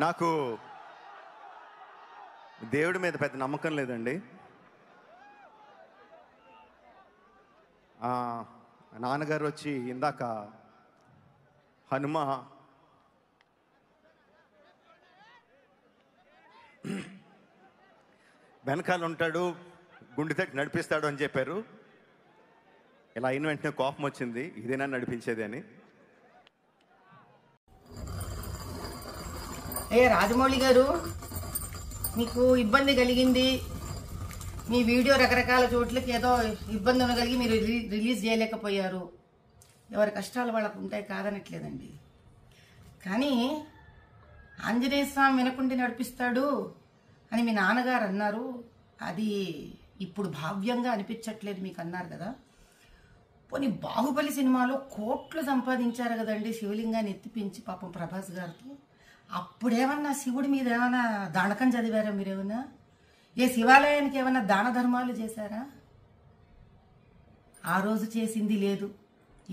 నాకు దేవుడి మీద పెద్ద నమ్మకం లేదండి. నాన్నగారు వచ్చి ఇందాక హనుమ వెనకాల ఉంటాడు, గుండె తట్టి నడిపిస్తాడు అని చెప్పారు. ఇలా అయిన వెంటనే కోపం వచ్చింది, ఇదేనా నడిపించేది అని. రాజమౌళి గారు, మీకు ఇబ్బంది కలిగింది, మీ వీడియో రకరకాల చోట్లకి ఏదో ఇబ్బంది ఉండగలిగి మీరు రిలీజ్ చేయలేకపోయారు. ఎవరి కష్టాలు వాళ్ళకు ఉంటాయి, కాదనట్లేదండి. కానీ ఆంజనేయ స్వామి వినకుండి నడిపిస్తాడు అని మీ నాన్నగారు అన్నారు. అది ఇప్పుడు భావ్యంగా అనిపించట్లేదు మీకు అన్నారు కదా. పోనీ బాహుబలి సినిమాలో కోట్లు సంపాదించారు కదండి శివలింగాన్ని ఎత్తిపించి పాపం ప్రభాస్ గారితో. అప్పుడేమన్నా శివుడి మీద ఏమైనా దానకం చదివారా మీరేమన్నా? ఏ శివాలయానికి ఏమన్నా దాన ధర్మాలు చేశారా? ఆ రోజు చేసింది లేదు,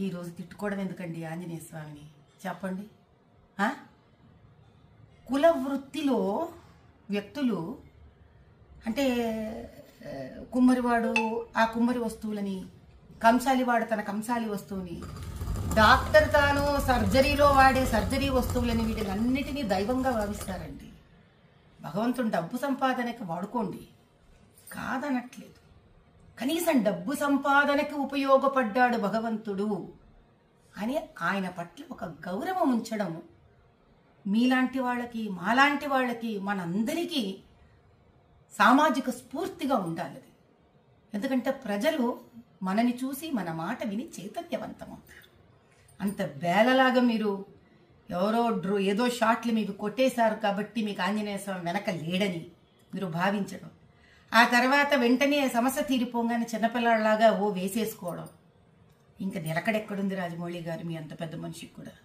ఈ రోజు తిట్టుకోవడం ఎందుకండి ఆంజనేయ స్వామిని చెప్పండి. కుల వృత్తిలో వ్యక్తులు అంటే కుమ్మరివాడు ఆ కుమ్మరి వస్తువులని, కంసాలివాడు తన కంసాలి వస్తువుని, డాక్టర్ తాను సర్జరీలో వాడే సర్జరీ వస్తువులని, వీటిని అన్నిటినీ దైవంగా భావిస్తారండి. భగవంతుడు డబ్బు సంపాదనకి వాడుకోండి, కాదనట్లేదు. కనీసం డబ్బు సంపాదనకి ఉపయోగపడ్డాడు భగవంతుడు అని ఆయన పట్ల ఒక గౌరవం ఉంచడం మీలాంటి వాళ్ళకి, మాలాంటి వాళ్ళకి, మనందరికీ సామాజిక స్ఫూర్తిగా ఉండాలి. ఎందుకంటే ప్రజలు మనని చూసి మన మాట విని చైతన్యవంతమవుతారు. అంత బేలలాగా మీరు ఎవరో ఏదో షాట్లు మీకు కొట్టేశారు కాబట్టి మీకు ఆంజనేయ స్వామి వెనక లేడని మీరు భావించడం, ఆ తర్వాత వెంటనే సమస్య తీరిపోగానే చిన్నపిల్లలాగా వేసేసుకోవడం, ఇంకా నిలకడెక్కడుంది రాజమౌళి గారు మీ అంత పెద్ద మనిషికి కూడా?